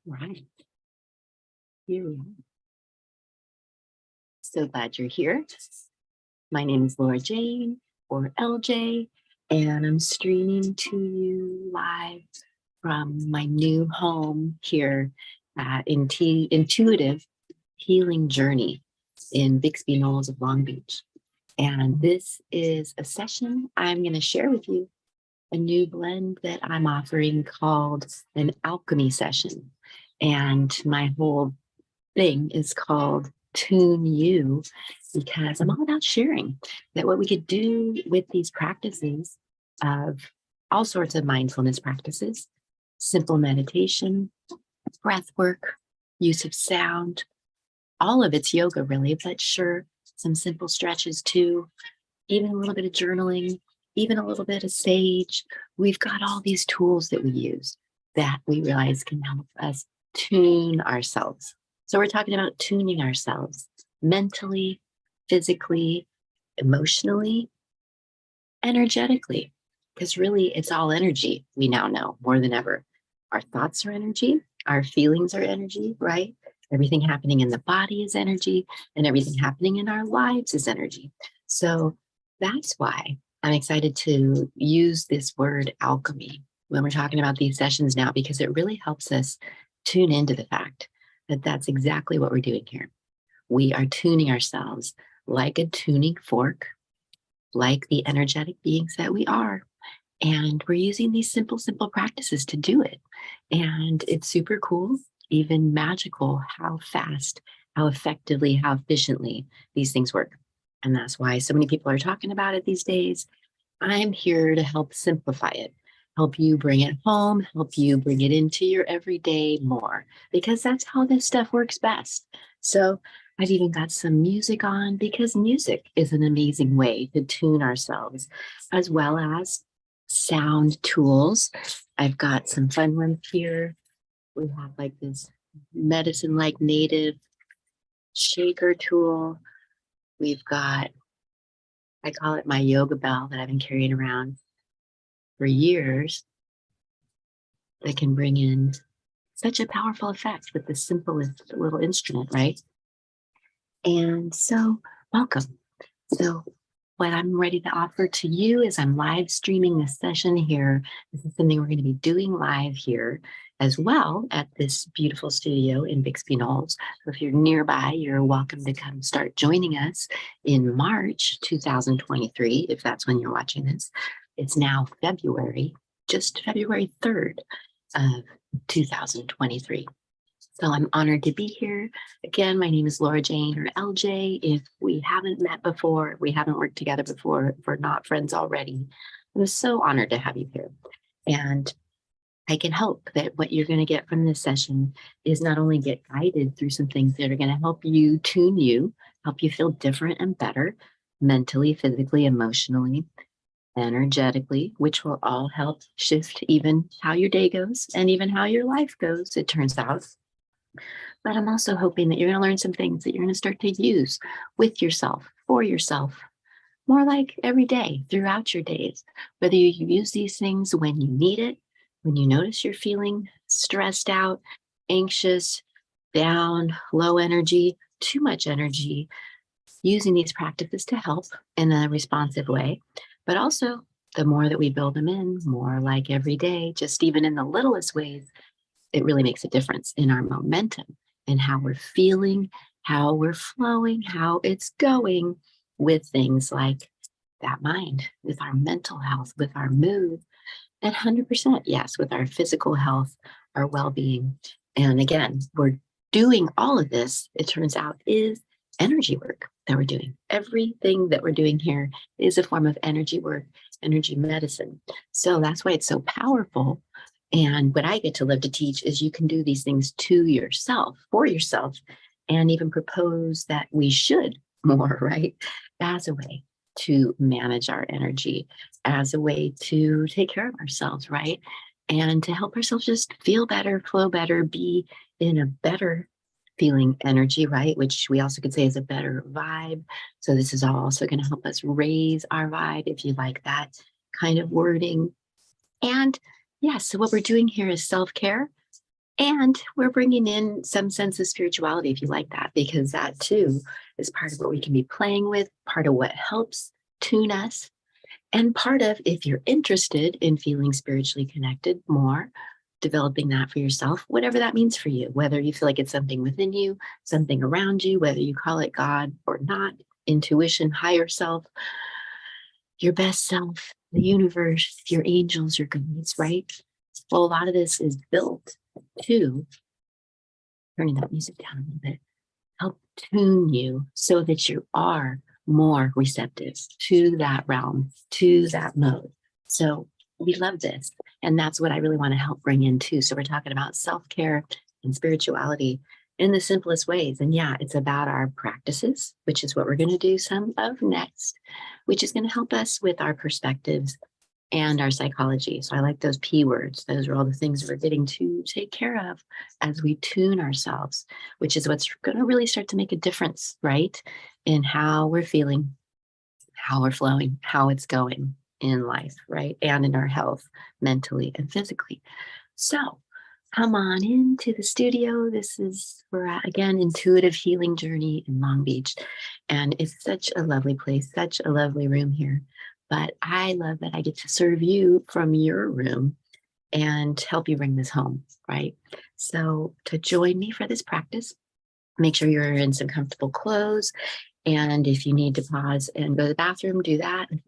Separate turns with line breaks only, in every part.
Right. Here we are. So glad you're here. My name is Laura Jane or LJ, and I'm streaming to you live from my new home here at Intuitive Healing Journey in Bixby Knolls of Long Beach. And this is a session I'm going to share with you, a new blend that I'm offering called an Alchemy session. And my whole thing is called Tune You, because I'm all about sharing that what we could do with these practices of all sorts of mindfulness practices, simple meditation, breath work, use of sound, all of it's yoga really, but sure, some simple stretches too, even a little bit of journaling, even a little bit of sage. We've got all these tools that we use that we realize can help us tune ourselves. So we're talking about tuning ourselves mentally, physically, emotionally, energetically, because really it's all energy. We now know more than ever. Our thoughts are energy, our feelings are energy, right? Everything happening in the body is energy, and everything happening in our lives is energy. So that's why I'm excited to use this word alchemy when we're talking about these sessions now, because it really helps us tune into the fact that that's exactly what we're doing here. We are tuning ourselves like a tuning fork, like the energetic beings that we are. And we're using these simple practices to do it. And it's super cool, even magical, how fast, how effectively, how efficiently these things work. And that's why so many people are talking about it these days. I'm here to help simplify it, help you bring it home, help you bring it into your everyday more, because that's how this stuff works best. So I've even got some music on, because music is an amazing way to tune ourselves, as well as sound tools. I've got some fun ones here. We have like this medicine like native shaker tool. We've got, I call it my yoga bell that I've been carrying around for years, that can bring in such a powerful effect with the simplest little instrument, right? And so, welcome. So, what I'm ready to offer to you is I'm live streaming this session here. This is something we're going to be doing live here as well at this beautiful studio in Bixby Knolls. So if you're nearby, you're welcome to come start joining us in March 2023, if that's when you're watching this. It's now February, just February 3rd of 2023. So I'm honored to be here. Again, my name is Laura Jane or LJ. If we haven't met before, we haven't worked together before, if we're not friends already, I'm so honored to have you here. And I can hope that what you're going to get from this session is not only get guided through some things that are going to help you tune you, help you feel different and better mentally, physically, emotionally, energetically, which will all help shift even how your day goes and even how your life goes, it turns out. But I'm also hoping that you're going to learn some things that you're going to start to use with yourself, for yourself, more like every day throughout your days. Whether you use these things when you need it, when you notice you're feeling stressed out, anxious, down, low energy, too much energy, using these practices to help in a responsive way. But also, the more that we build them in, more like every day, just even in the littlest ways, it really makes a difference in our momentum and how we're feeling, how we're flowing, how it's going with things like that mind, with our mental health, with our mood, and 100%, yes, with our physical health, our well-being. And again, we're doing all of this, it turns out, is energy work that we're doing. Everything that we're doing here is a form of energy work, energy medicine. So that's why it's so powerful. And what I get to live to teach is you can do these things to yourself, for yourself, and even propose that we should more, right? As a way to manage our energy, as a way to take care of ourselves, right? And to help ourselves just feel better, flow better, be in a better feeling energy, right? Which we also could say is a better vibe. So this is also going to help us raise our vibe, if you like that kind of wording. And yes, so what we're doing here is self-care, And we're bringing in some sense of spirituality if you like that, because that too is part of what we can be playing with, part of what helps tune us, and part of, if you're interested in feeling spiritually connected more, developing that for yourself, whatever that means for you, whether you feel like it's something within you, something around you, whether you call it God or not, intuition, higher self, your best self, the universe, your angels, your guides, right? Well, a lot of this is built to, turning that music down a little bit, help tune you so that you are more receptive to that realm, to that mode. So we love this. And that's what I really want to help bring in too. So we're talking about self-care and spirituality in the simplest ways. And yeah, it's about our practices, which is what we're going to do some of next, which is going to help us with our perspectives and our psychology. So I like those P words. Those are all the things we're getting to take care of as we tune ourselves, which is what's going to really start to make a difference, right? In how we're feeling, how we're flowing, how it's going in life, right? And in our health, mentally and physically. So come on into the studio. This is, we're at, again, Intuitive Healing Journey in Long Beach. And it's such a lovely place, such a lovely room here. But I love that I get to serve you from your room and help you bring this home, right? So to join me for this practice, make sure you're in some comfortable clothes. And if you need to pause and go to the bathroom, do that. And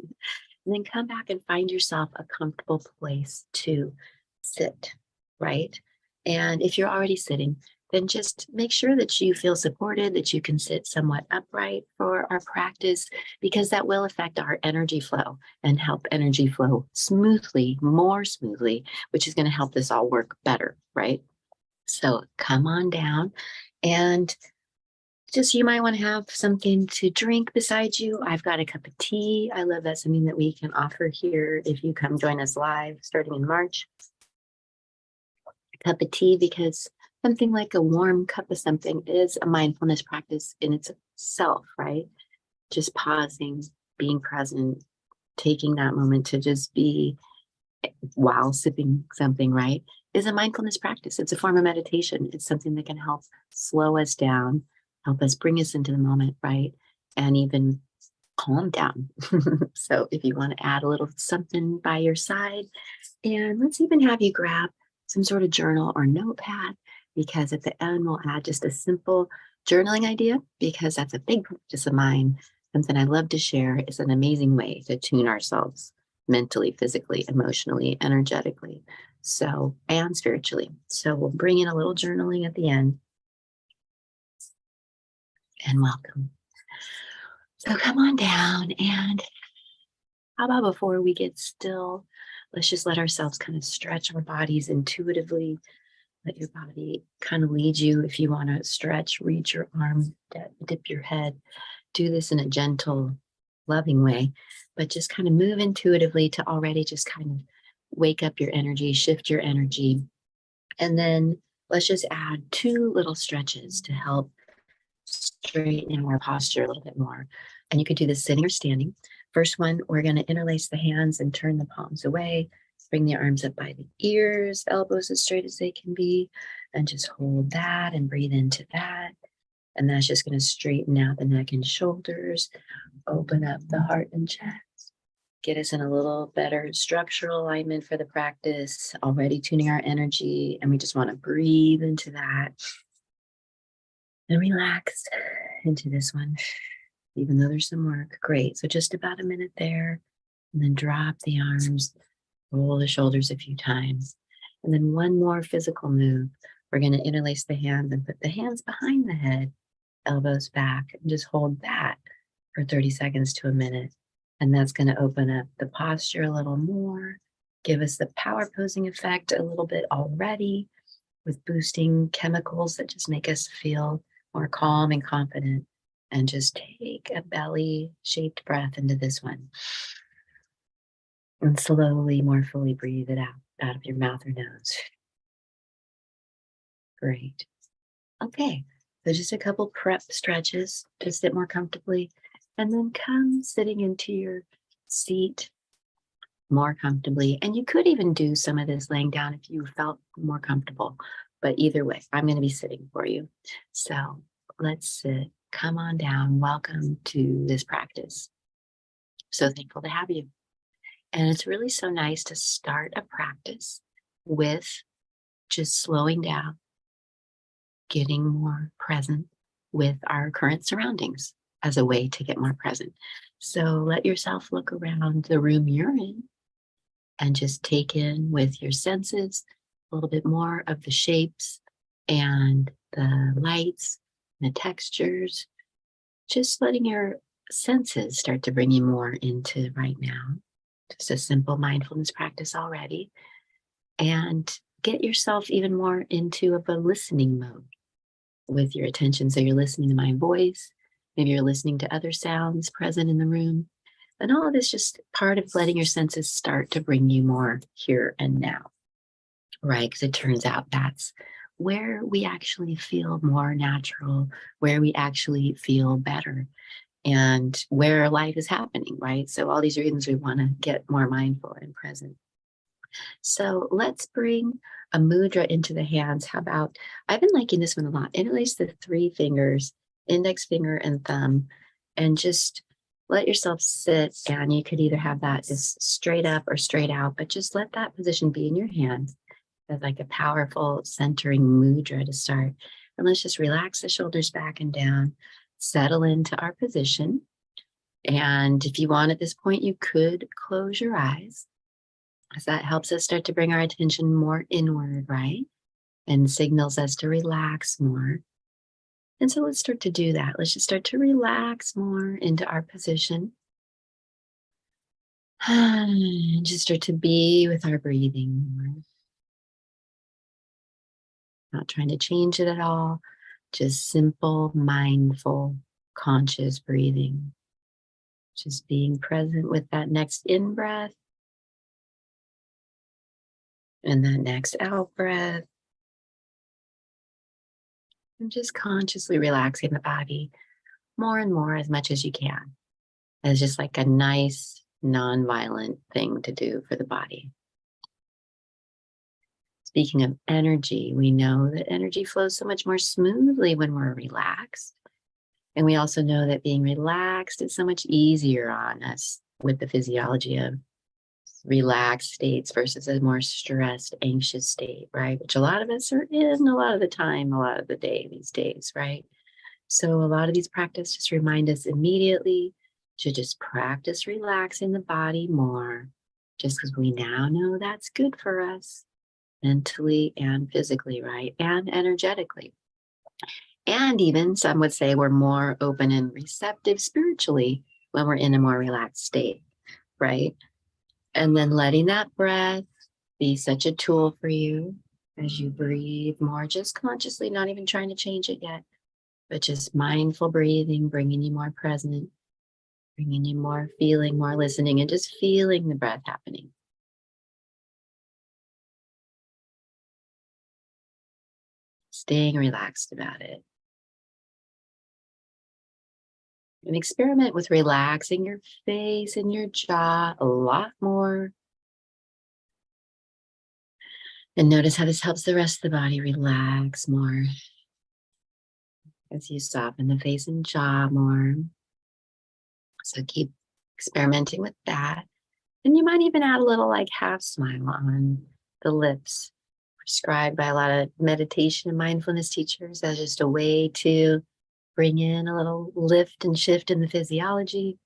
then come back and find yourself a comfortable place to sit, right? And if you're already sitting, then just make sure that you feel supported, that you can sit somewhat upright for our practice, because that will affect our energy flow and help energy flow smoothly, more smoothly, which is going to help this all work better, right? So come on down, and just, you might want to have something to drink beside you. I've got a cup of tea. I love that, something that we can offer here if you come join us live starting in March. A cup of tea, because something like a warm cup of something is a mindfulness practice in itself, right? Just pausing, being present, taking that moment to just be while sipping something, right, is a mindfulness practice. It's a form of meditation. It's something that can help slow us down, help us bring us into the moment, right? And even calm down. So if you want to add a little something by your side, and let's even have you grab some sort of journal or notepad, because at the end we'll add just a simple journaling idea, because that's a big practice of mine. Something I love to share. Is an amazing way to tune ourselves mentally, physically, emotionally, energetically, so, and spiritually. So we'll bring in a little journaling at the end. And welcome. So come on down, and how about before we get still, let's just let ourselves kind of stretch our bodies intuitively. Let your body kind of lead you. If you want to stretch, reach your arm, dip your head. Do this in a gentle, loving way, but just kind of move intuitively to already just kind of wake up your energy, shift your energy. And then let's just add two little stretches to help straighten our posture a little bit more. And you could do this sitting or standing. First one, we're going to interlace the hands and turn the palms away. Bring the arms up by the ears, elbows as straight as they can be, and just hold that and breathe into that. And that's just going to straighten out the neck and shoulders, open up the heart and chest, get us in a little better structural alignment for the practice, already tuning our energy. And we just want to breathe into that and relax into this one, even though there's some work. Great. So just about a minute there, and then drop the arms, roll the shoulders a few times. And then one more physical move. We're going to interlace the hands and put the hands behind the head, elbows back, and just hold that for 30 seconds to a minute. And that's going to open up the posture a little more, give us the power posing effect a little bit already, with boosting chemicals that just make us feel more calm and confident. And just take a belly shaped breath into this one. And slowly, more fully breathe it out of your mouth or nose. Great. Okay, so just a couple prep stretches to sit more comfortably, and then come sitting into your seat more comfortably. And you could even do some of this laying down if you felt more comfortable. But either way, I'm going to be sitting for you. So let's sit. Come on down. Welcome to this practice. So thankful to have you. And it's really so nice to start a practice with just slowing down, getting more present with our current surroundings as a way to get more present. So let yourself look around the room you're in and just take in with your senses a little bit more of the shapes and the lights, the textures, just letting your senses start to bring you more into right now. Just a simple mindfulness practice already. And get yourself even more into a listening mode with your attention. So you're listening to my voice, maybe you're listening to other sounds present in the room. And all of this just part of letting your senses start to bring you more here and now, right? Because it turns out that's where we actually feel more natural, where we actually feel better, and where life is happening, right? So all these reasons we want to get more mindful and present. So let's bring a mudra into the hands. How about, I've been liking this one a lot. Interlace the 3 fingers, index finger and thumb, and just let yourself sit. And you could either have that just straight up or straight out, but just let that position be in your hands as like a powerful centering mudra to start. And let's just relax the shoulders back and down, settle into our position. And if you want at this point, you could close your eyes, as that helps us start to bring our attention more inward, right? And signals us to relax more. And so let's start to do that. Let's just start to relax more into our position. And just start to be with our breathing more. Not trying to change it at all. Just simple, mindful, conscious breathing. Just being present with that next in-breath and that next out-breath. And just consciously relaxing the body more and more as much as you can. As just like a nice, non-violent thing to do for the body. Speaking of energy, we know that energy flows so much more smoothly when we're relaxed. And we also know that being relaxed is so much easier on us with the physiology of relaxed states versus a more stressed, anxious state, right? Which a lot of us are in a lot of the time, a lot of the day these days, right? So a lot of these practices just remind us immediately to just practice relaxing the body more, just because we now know that's good for us mentally and physically, right? And energetically. And even some would say we're more open and receptive spiritually when we're in a more relaxed state, right? And then letting that breath be such a tool for you as you breathe more, just consciously, not even trying to change it yet, but just mindful breathing, bringing you more present, bringing you more feeling, more listening, and just feeling the breath happening. Staying relaxed about it. And experiment with relaxing your face and your jaw a lot more. And notice how this helps the rest of the body relax more as you soften the face and jaw more. So keep experimenting with that. And you might even add a little like half smile on the lips, prescribed by a lot of meditation and mindfulness teachers as just a way to bring in a little lift and shift in the physiology.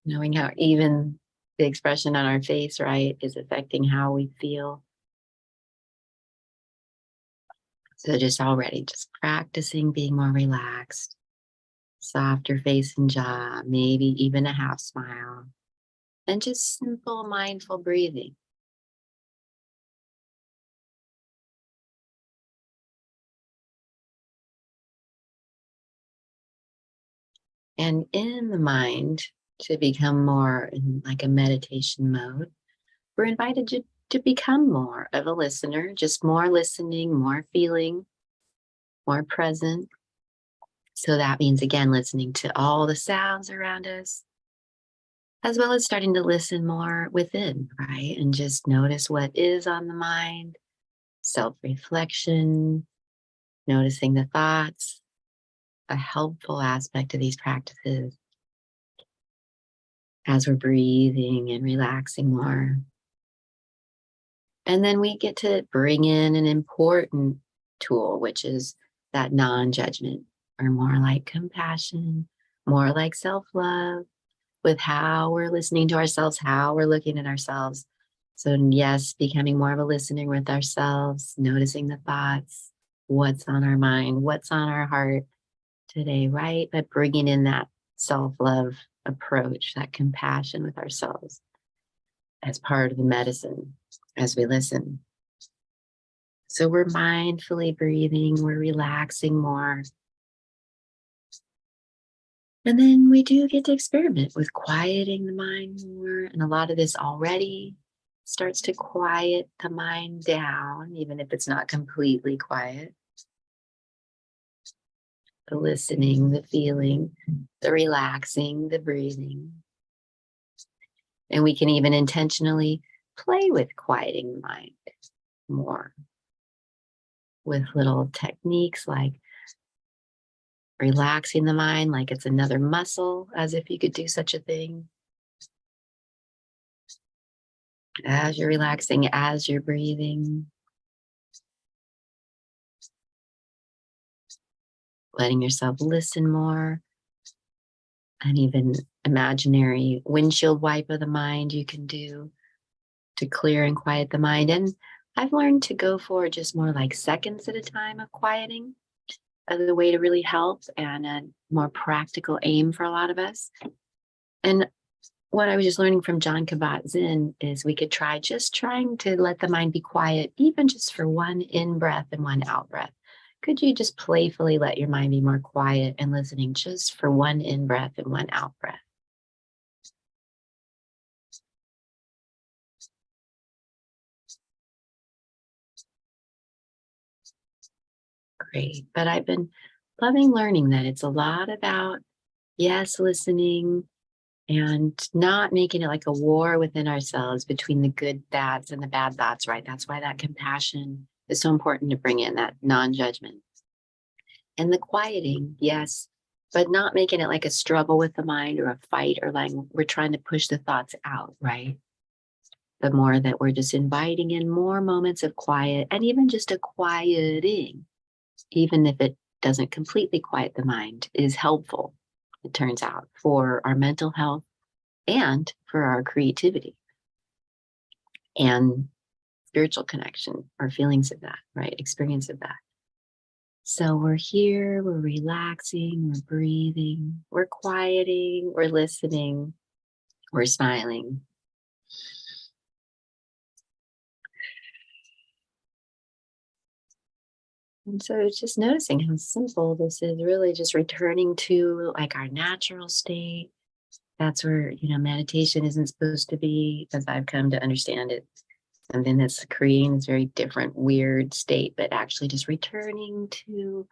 Knowing how even the expression on our face, right, is affecting how we feel. So just already, just practicing being more relaxed, softer face and jaw, maybe even a half smile, and just simple mindful breathing. And in the mind, to become more in like a meditation mode, we're invited to become more of a listener, just more listening, more feeling, more present. So that means, again, listening to all the sounds around us, as well as starting to listen more within, right? And just notice what is on the mind, self reflection, noticing the thoughts. A helpful aspect of these practices as we're breathing and relaxing more. And then we get to bring in an important tool, which is that non judgment, or more like compassion, more like self love, with how we're listening to ourselves, how we're looking at ourselves. So, yes, becoming more of a listener with ourselves, noticing the thoughts, what's on our mind, what's on our heart today, right? But bringing in that self love approach, that compassion with ourselves as part of the medicine as we listen. So we're mindfully breathing, we're relaxing more. And then we do get to experiment with quieting the mind more. And a lot of this already starts to quiet the mind down, even if it's not completely quiet. The listening, the feeling, the relaxing, the breathing. And we can even intentionally play with quieting the mind more with little techniques like relaxing the mind like it's another muscle, as if you could do such a thing. As you're relaxing, as you're breathing, letting yourself listen more, and even imaginary windshield wipe of the mind you can do to clear and quiet the mind. And I've learned to go for just more like seconds at a time of quieting as a way to really help, and a more practical aim for a lot of us. And what I was just learning from John Kabat-Zinn is we could try just trying to let the mind be quiet, even just for one in breath and one out breath. Could you just playfully let your mind be more quiet and listening just for one in breath and one out breath? Great. But I've been loving learning that it's a lot about, yes, listening and not making it like a war within ourselves between the good thoughts and the bad thoughts, right? That's why that compassion is so important to bring in, that non judgment. And the quieting, yes, but not making it like a struggle with the mind or a fight, or like we're trying to push the thoughts out, right? The more that we're just inviting in more moments of quiet, and even just a quieting, even if it doesn't completely quiet the mind, is helpful, it turns out, for our mental health and for our creativity and spiritual connection, or feelings of that, right? Experience of that. So we're here, we're relaxing, we're breathing, we're quieting, we're listening, we're smiling. And so it's just noticing how simple this is, really just returning to like our natural state. That's where, meditation isn't supposed to be, as I've come to understand it. And then it's creating this very different, weird state, but actually just returning to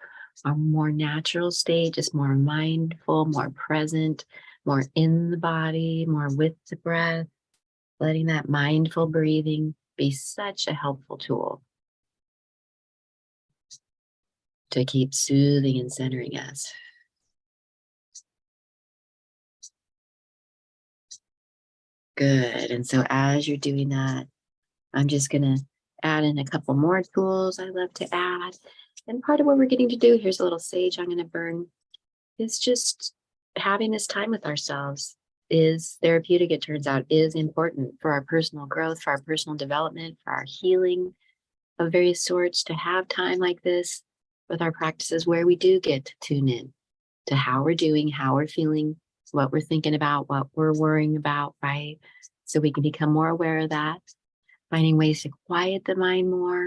a more natural state, just more mindful, more present, more in the body, more with the breath, letting that mindful breathing be such a helpful tool to keep soothing and centering us. Good. And so as you're doing that, I'm just going to add in a couple more tools I love to add. And part of what we're getting to do, here's a little sage I'm going to burn, is just having this time with ourselves is therapeutic, it turns out, is important for our personal growth, for our personal development, for our healing of various sorts, to have time like this with our practices where we do get to tune in to how we're doing, how we're feeling, what we're thinking about, what we're worrying about, right? So we can become more aware of that, finding ways to quiet the mind more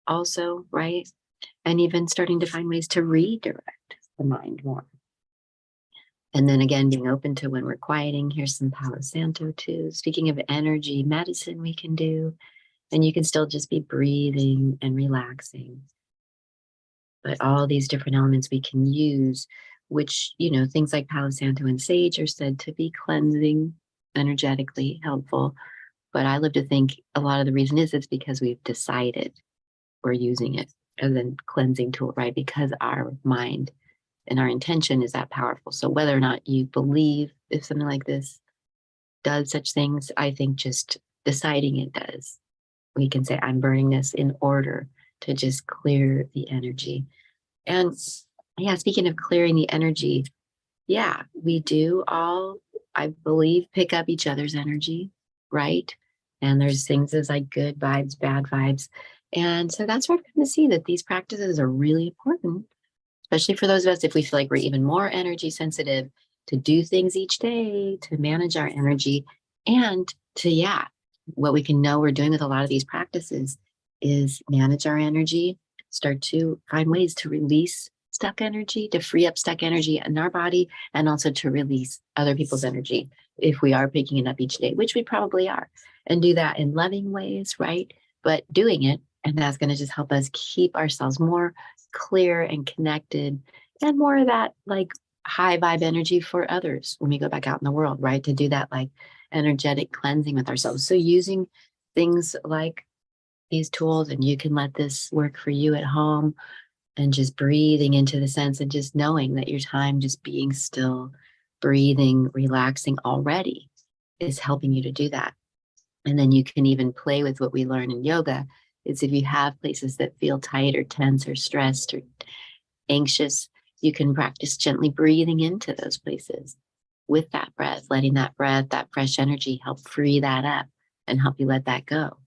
also, right? And even starting to find ways to redirect the mind more. And then again, being open to when we're quieting. Here's some Palo Santo too. Speaking of energy medicine we can do, and you can still just be breathing and relaxing. But all these different elements we can use, which, things like Palo Santo and sage are said to be cleansing, energetically helpful. But I live to think a lot of the reason is it's because we've decided we're using it as a cleansing tool, right? Because our mind and our intention is that powerful. So whether or not you believe if something like this does such things, I think just deciding it does. We can say, I'm burning this in order to just clear the energy. And yeah, speaking of clearing the energy, yeah, we do all, I believe, pick up each other's energy, right? And there's things as like good vibes, bad vibes. And so that's where I've come to see that these practices are really important, especially for those of us if we feel like we're even more energy sensitive, to do things each day to manage our energy and to, yeah, what we can know we're doing with a lot of these practices is manage our energy, start to find ways to release stuck energy, to free up stuck energy in our body, and also to release other people's energy if we are picking it up each day, which we probably are, and do that in loving ways, right? But doing it, and that's going to just help us keep ourselves more clear and connected and more of that like high vibe energy for others when we go back out in the world, right? To do that like energetic cleansing with ourselves. So using things like these tools, and you can let this work for you at home, and just breathing into the sense and just knowing that your time just being still, breathing, relaxing already is helping you to do that. And then you can even play with what we learn in yoga is if you have places that feel tight or tense or stressed or anxious, you can practice gently breathing into those places with that breath, letting that breath, that fresh energy help free that up and help you let that go.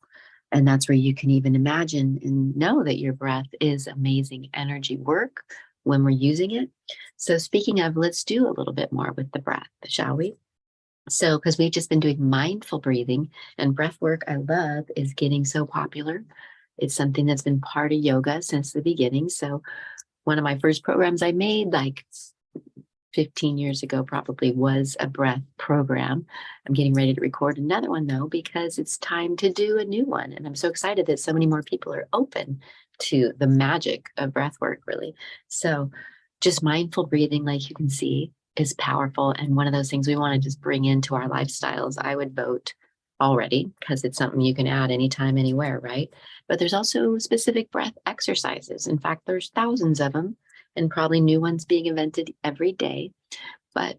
And that's where you can even imagine and know that your breath is amazing energy work when we're using it. So, speaking of, let's do a little bit more with the breath, shall we? So, because we've just been doing mindful breathing and breath work, I love is getting so popular. It's something that's been part of yoga since the beginning. So, one of my first programs I made, like 15 years ago, probably was a breath program. I'm getting ready to record another one though, because it's time to do a new one. And I'm so excited that so many more people are open to the magic of breath work, really. So, just mindful breathing, like you can see, is powerful. And one of those things we want to just bring into our lifestyles. I would vote already because it's something you can add anytime, anywhere, right? But there's also specific breath exercises. In fact, there's thousands of them and probably new ones being invented every day. But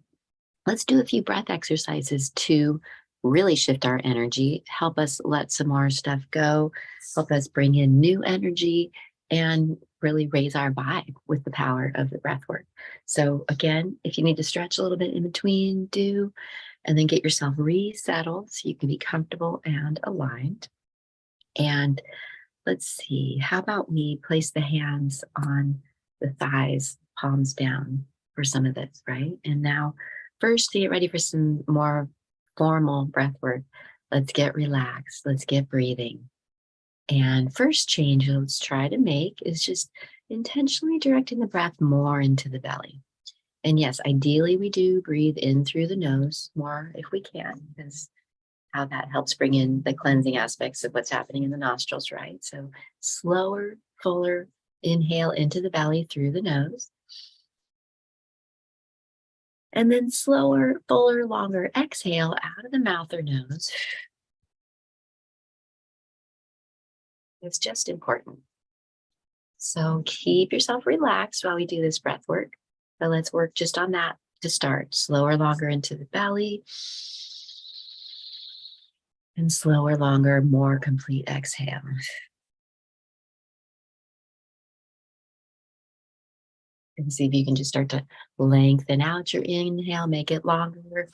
let's do a few breath exercises to really shift our energy, help us let some more stuff go, help us bring in new energy, and really raise our vibe with the power of the breath work. So, again, if you need to stretch a little bit in between, do, and then get yourself resettled so you can be comfortable and aligned. And let's see, how about we place the hands on the thighs, palms down for some of this, right? And now, first, to get ready for some more formal breath work, let's get relaxed, let's get breathing. And first change let's try to make is just intentionally directing the breath more into the belly. And yes, ideally, we do breathe in through the nose more if we can, because how that helps bring in the cleansing aspects of what's happening in the nostrils, right? So slower, fuller inhale into the belly through the nose. And then slower, fuller, longer exhale out of the mouth or nose. It's just important. So keep yourself relaxed while we do this breath work. But let's work just on that to start. Slower, longer into the belly. And slower, longer, more complete exhale. And see if you can just start to lengthen out your inhale, make it longer.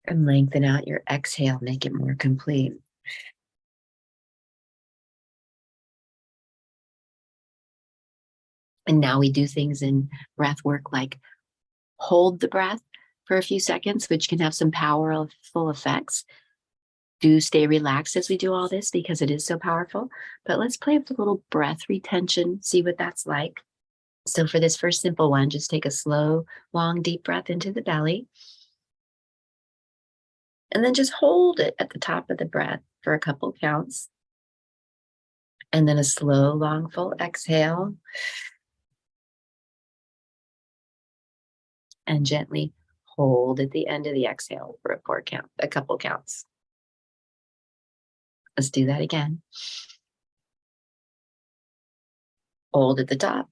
And lengthen out your exhale, make it more complete. And now we do things in breath work like hold the breath for a few seconds, which can have some powerful effects. Do stay relaxed as we do all this because it is so powerful. But let's play with a little breath retention, see what that's like. So for this first simple one, just take a slow, long, deep breath into the belly. And then just hold it at the top of the breath for a couple counts. And then a slow, long, full exhale. And gently Hold at the end of the exhale for a couple counts. Let's do that again. Hold at the top.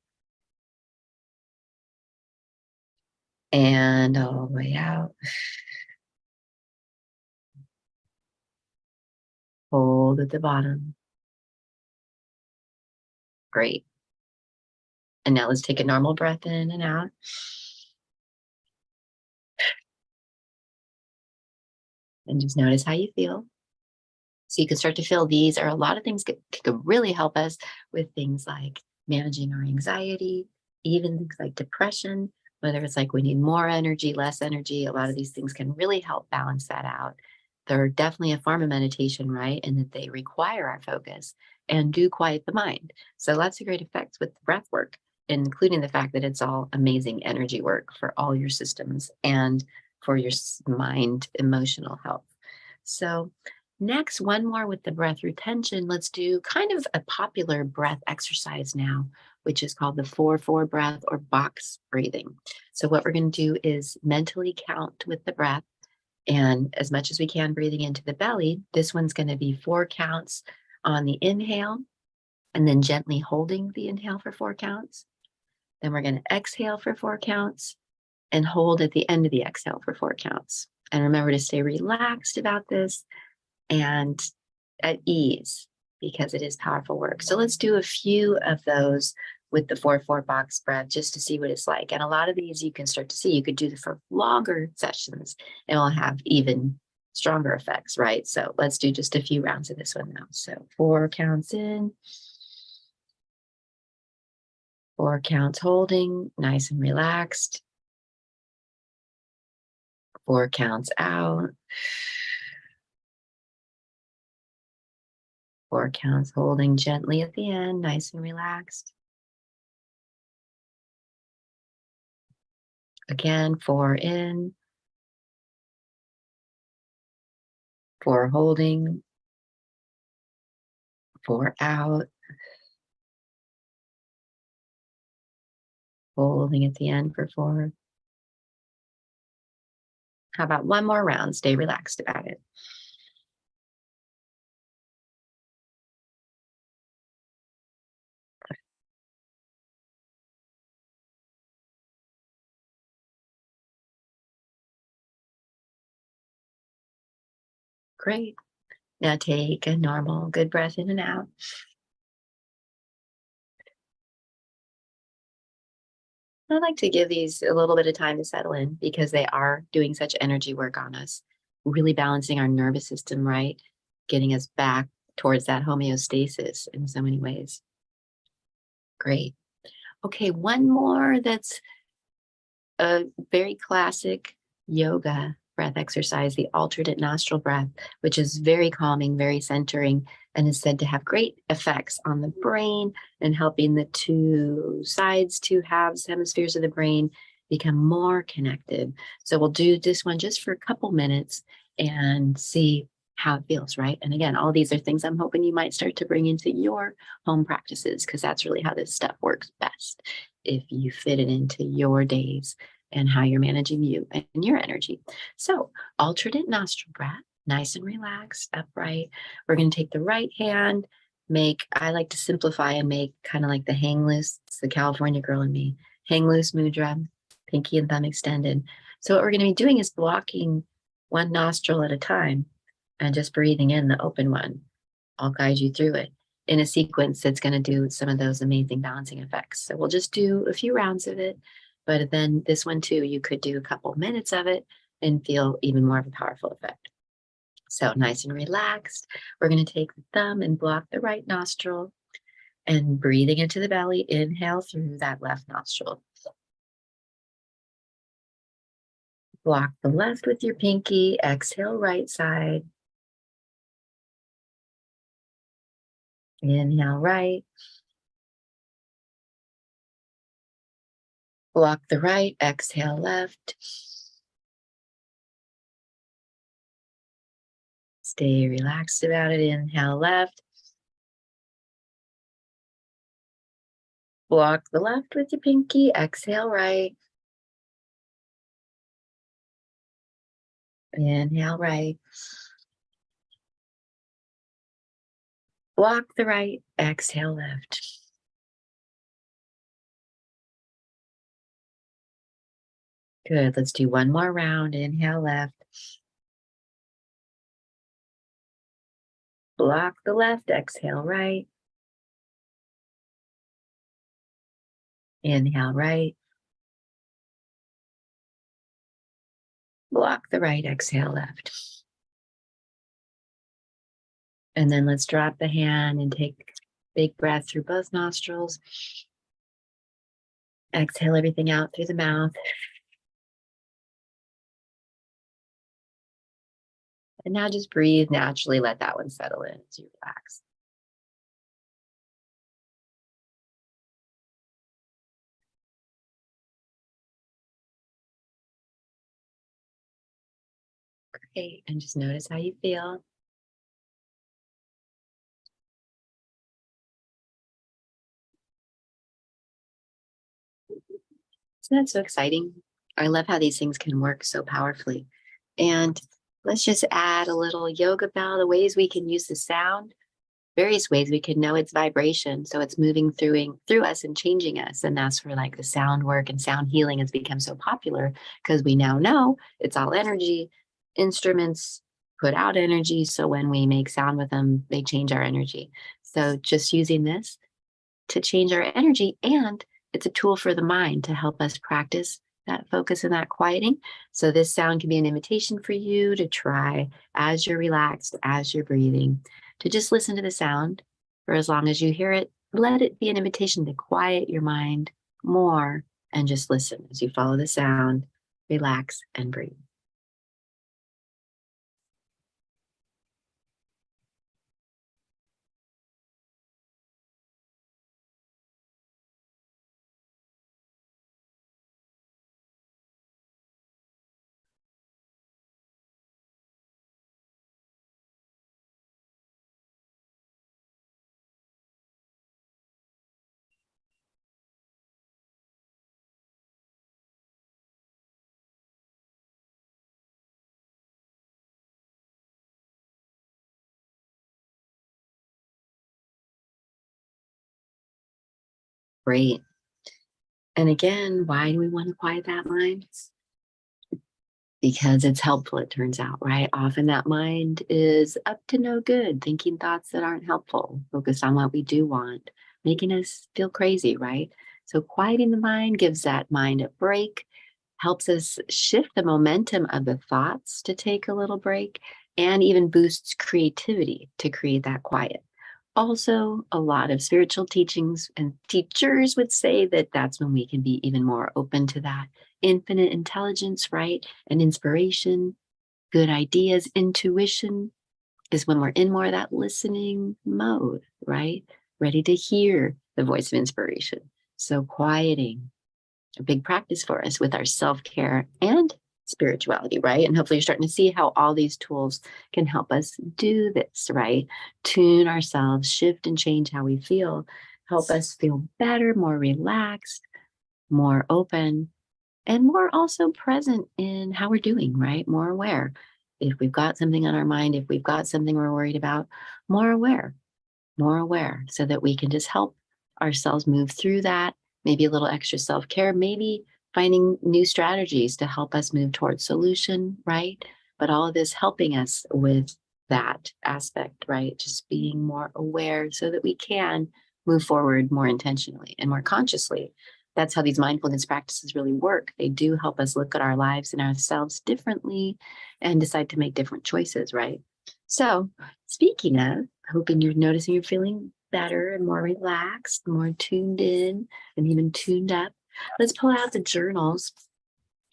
And all the way out. Hold at the bottom. Great. And now let's take a normal breath in and out. And just notice how you feel. So you can start to feel these are a lot of things that could really help us with things like managing our anxiety, even things like depression, whether it's like we need more energy, less energy. A lot of these things can really help balance that out. They're definitely a form of meditation, right? And that they require our focus and do quiet the mind. So lots of great effects with breath work, including the fact that it's all amazing energy work for all your systems and for your mind, emotional health. So next, one more with the breath retention. Let's do kind of a popular breath exercise now, which is called the 4-4 breath or box breathing. So, what we're going to do is mentally count with the breath, and as much as we can, breathing into the belly. This one's going to be 4 counts on the inhale, and then gently holding the inhale for 4 counts. Then we're going to exhale for 4 counts and hold at the end of the exhale for 4 counts. And remember to stay relaxed about this and at ease because it is powerful work. So let's do a few of those with the 4-4 box breath just to see what it's like. And a lot of these you can start to see. You could do them for longer sessions and it'll have even stronger effects, right? So let's do just a few rounds of this one now. So 4 counts in, 4 counts holding, nice and relaxed. 4 counts out. 4 counts holding gently at the end, nice and relaxed. Again, 4 in, 4 holding, 4 out, holding at the end for 4. How about one more round? Stay relaxed about it. Great. Now take a normal, good breath in and out. I like to give these a little bit of time to settle in because they are doing such energy work on us, really balancing our nervous system, right? Getting us back towards that homeostasis in so many ways. Great. Okay, one more that's a very classic yoga breath exercise, the alternate nostril breath, which is very calming, very centering, and is said to have great effects on the brain and helping the two sides, two halves, hemispheres of the brain become more connected. So we'll do this one just for a couple minutes and see how it feels, right? And again, all these are things I'm hoping you might start to bring into your home practices because that's really how this stuff works best if you fit it into your days and how you're managing you and your energy. So, alternate nostril breath, nice and relaxed, upright. We're going to take the right hand, I like to simplify and make kind of like the hang loose. It's the California girl in me. Hang loose mudra, pinky and thumb extended. So, what we're going to be doing is blocking one nostril at a time and just breathing in the open one. I'll guide you through it in a sequence that's going to do some of those amazing balancing effects. So we'll just do a few rounds of it, but then this one too, you could do a couple minutes of it and feel even more of a powerful effect. So nice and relaxed. We're going to take the thumb and block the right nostril and breathing into the belly, inhale through that left nostril. Block the left with your pinky, exhale right side. Inhale right. Block the right, exhale left. Stay relaxed about it. Inhale left. Block the left with your pinky, exhale right. Inhale right. Block the right. Exhale left. Good. Let's do one more round. Inhale left. Block the left. Exhale right. Inhale right. Block the right. Exhale left. And then let's drop the hand and take a big breath through both nostrils. Exhale everything out through the mouth. And now just breathe naturally. Let that one settle in as you relax. Great. And just notice how you feel. Isn't that so exciting? I love how these things can work so powerfully. And let's just add a little yoga bell, the ways we can use the sound, various ways we can know its vibration. So it's moving through us and changing us. And that's where like the sound work and sound healing has become so popular because we now know it's all energy. Instruments put out energy. So when we make sound with them, they change our energy. So just using this to change our energy, and it's a tool for the mind to help us practice that focus and that quieting. So this sound can be an invitation for you to try as you're relaxed, as you're breathing, to just listen to the sound for as long as you hear it. Let it be an invitation to quiet your mind more and just listen as you follow the sound, relax and breathe. Great. And again, why do we want to quiet that mind? Because it's helpful, it turns out, right? Often that mind is up to no good, thinking thoughts that aren't helpful, focused on what we do want, making us feel crazy, right? So quieting the mind gives that mind a break, helps us shift the momentum of the thoughts to take a little break, and even boosts creativity to create that quiet. Also, a lot of spiritual teachings and teachers would say that that's when we can be even more open to that infinite intelligence, right? And inspiration, good ideas, intuition is when we're in more of that listening mode, right? Ready to hear the voice of inspiration. So, quieting, a big practice for us with our self-care and spirituality, right? And hopefully you're starting to see how all these tools can help us do this, right? Tune ourselves, shift and change how we feel, help us feel better, more relaxed, more open, and more also present in how we're doing, right? More aware. If we've got something on our mind, if we've got something we're worried about, more aware so that we can just help ourselves move through that, maybe a little extra self-care, maybe finding new strategies to help us move towards solution, right? But all of this helping us with that aspect, right? Just being more aware so that we can move forward more intentionally and more consciously. That's how these mindfulness practices really work. They do help us look at our lives and ourselves differently and decide to make different choices, right? So, speaking of, hoping you're noticing you're feeling better and more relaxed, more tuned in, and even tuned up. Let's pull out the journals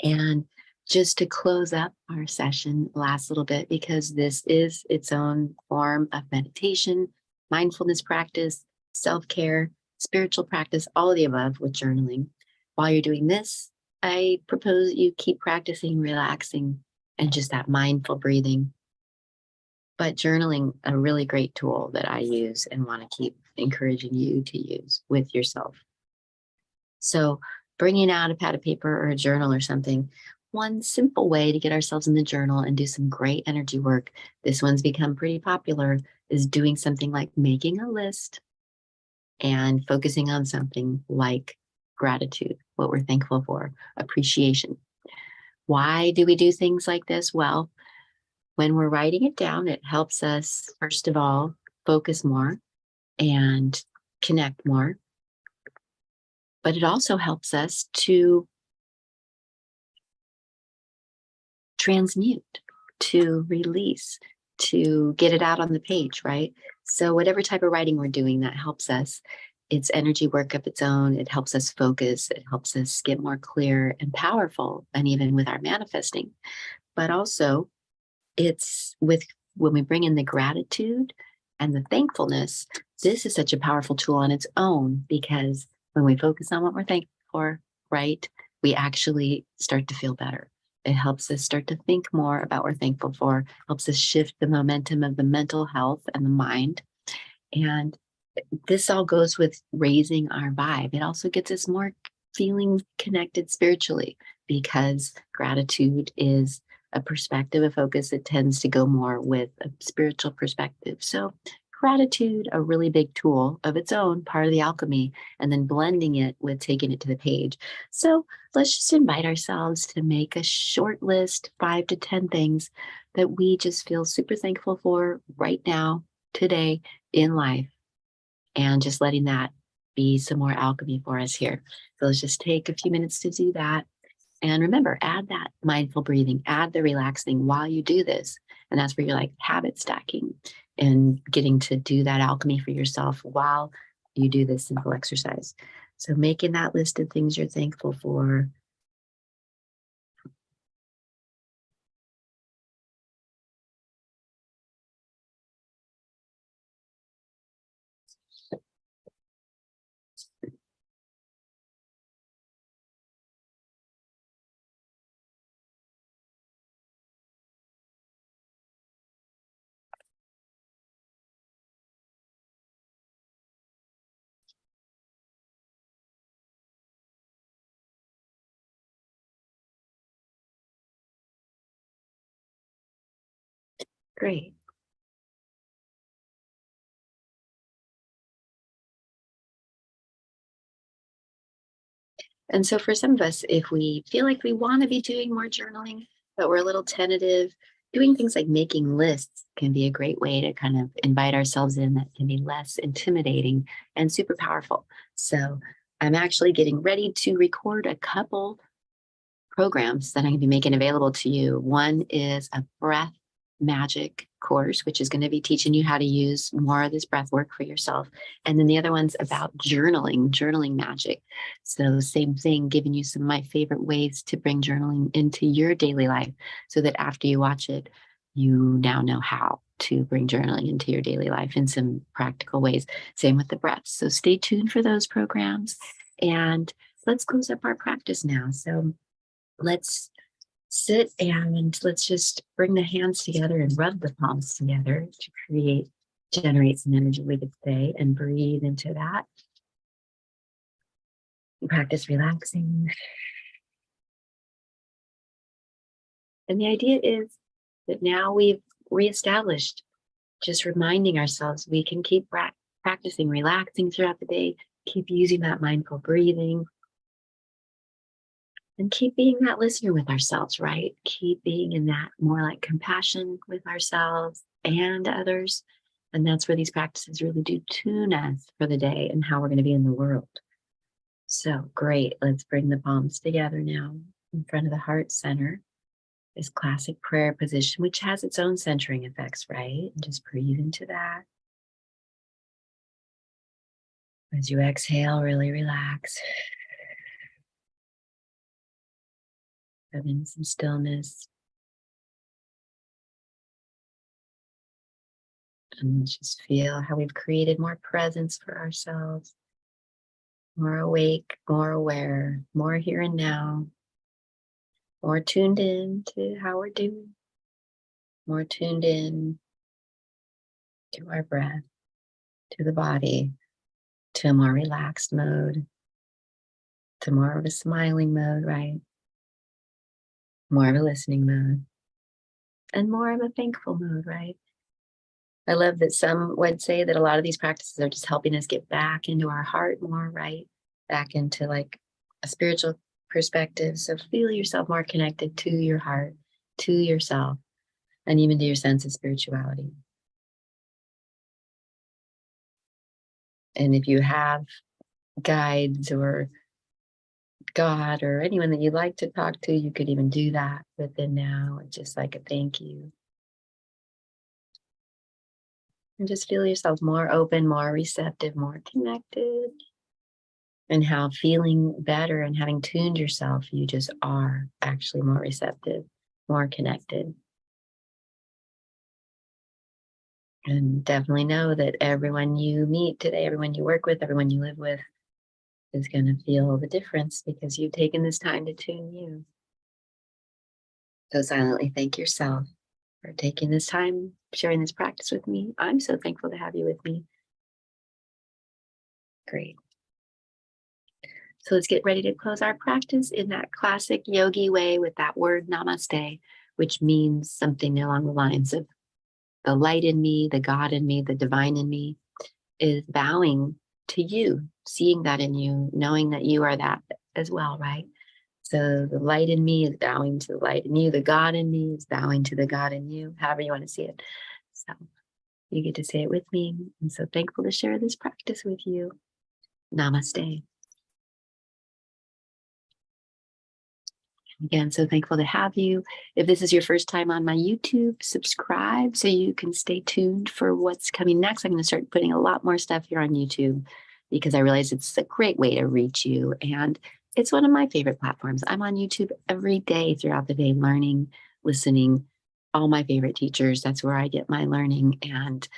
and just to close up our session last little bit, because this is its own form of meditation, mindfulness practice, self-care, spiritual practice, all of the above with journaling. While you're doing this, I propose that you keep practicing relaxing and just that mindful breathing. But journaling, a really great tool that I use and want to keep encouraging you to use with yourself. So bringing out a pad of paper or a journal or something, one simple way to get ourselves in the journal and do some great energy work. This one's become pretty popular, is doing something like making a list and focusing on something like gratitude, what we're thankful for, appreciation. Why do we do things like this? Well, when we're writing it down, it helps us, first of all, focus more and connect more. But it also helps us to transmute, to release, to get it out on the page, right? So, whatever type of writing we're doing, that helps us. It's energy work of its own. It helps us focus. It helps us get more clear and powerful, and even with our manifesting. But also, it's with when we bring in the gratitude and the thankfulness, this is such a powerful tool on its own, because when we focus on what we're thankful for, right, we actually start to feel better. It helps us start to think more about what we're thankful for, helps us shift the momentum of the mental health and the mind. And this all goes with raising our vibe. It also gets us more feeling connected spiritually, because gratitude is a perspective, a focus that tends to go more with a spiritual perspective. So, gratitude, a really big tool of its own, part of the alchemy, and then blending it with taking it to the page. So, let's just invite ourselves to make a short list, 5 to 10 things that we just feel super thankful for right now, today, in life, and just letting that be some more alchemy for us here. So let's just take a few minutes to do that. And remember, add that mindful breathing, add the relaxing while you do this. And that's where you're like habit stacking and getting to do that alchemy for yourself while you do this simple exercise. So making that list of things you're thankful for. Great. And so for some of us, if we feel like we want to be doing more journaling, but we're a little tentative, doing things like making lists can be a great way to kind of invite ourselves in, that can be less intimidating and super powerful. So I'm actually getting ready to record a couple programs that I'm going to be making available to you. One is a breath magic course, which is going to be teaching you how to use more of this breath work for yourself. And then the other one's about journaling magic. So, same thing, giving you some of my favorite ways to bring journaling into your daily life, so that after you watch it, you now know how to bring journaling into your daily life in some practical ways. Same with the breath. So, stay tuned for those programs. And let's close up our practice now. So, let's sit and let's just bring the hands together and rub the palms together to generate some energy, we could say, and breathe into that. Practice relaxing. And the idea is that now we've reestablished, just reminding ourselves we can keep practicing relaxing throughout the day, keep using that mindful breathing, and keep being that listener with ourselves, right? Keep being in that more like compassion with ourselves and others. And that's where these practices really do tune us for the day and how we're going to be in the world. So great. Let's bring the palms together now in front of the heart center. This classic prayer position, which has its own centering effects, right? And just breathe into that. As you exhale, really relax. Have in some stillness. And let's just feel how we've created more presence for ourselves, more awake, more aware, more here and now, more tuned in to how we're doing, more tuned in to our breath, to the body, to a more relaxed mode, to more of a smiling mode, right? more of a listening mode, and more of a thankful mode, right? I love that some would say that a lot of these practices are just helping us get back into our heart more, right? Back into like a spiritual perspective. So feel yourself more connected to your heart, to yourself, and even to your sense of spirituality. And if you have guides or God or anyone that you'd like to talk to, you could even do that with them now. It's just like a thank you. And just feel yourself more open, more receptive, more connected. And how feeling better and having tuned yourself, you just are actually more receptive, more connected. And definitely know that everyone you meet today, everyone you work with, everyone you live with is going to feel the difference because you've taken this time to tune you. So silently thank yourself for taking this time, sharing this practice with me. I'm so thankful to have you with me. Great. So let's get ready to close our practice in that classic yogi way with that word namaste, which means something along the lines of the light in me, the God in me, the divine in me is bowing to you, seeing that in you, knowing that you are that as well, right? So the light in me is bowing to the light in you. The God in me is bowing to the God in you, however you want to see it. So you get to say it with me. I'm so thankful to share this practice with you. Namaste. Again, so thankful to have you. If this is your first time on my YouTube, subscribe so you can stay tuned for what's coming next. I'm going to start putting a lot more stuff here on YouTube because I realize it's a great way to reach you. And it's one of my favorite platforms. I'm on YouTube every day throughout the day, learning, listening, all my favorite teachers. That's where I get my learning. And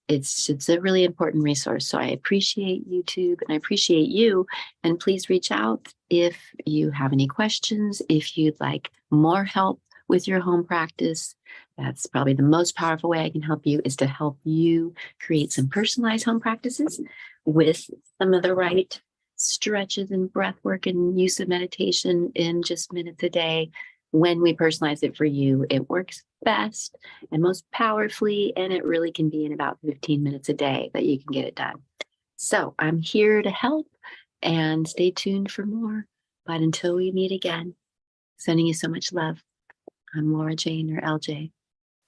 it's a really important resource. So I appreciate YouTube and I appreciate you. And please reach out if you have any questions, if you'd like more help with your home practice. That's probably the most powerful way I can help you is to help you create some personalized home practices with some of the right stretches and breath work and use of meditation in just minutes a day. When we personalize it for you, it works best and most powerfully, and it really can be in about 15 minutes a day that you can get it done. So I'm here to help and stay tuned for more. But until we meet again, sending you so much love. I'm Laura Jane or LJ,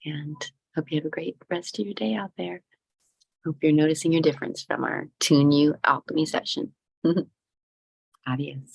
and hope you have a great rest of your day out there. Hope you're noticing your difference from our Tune You Alchemy session. Adios.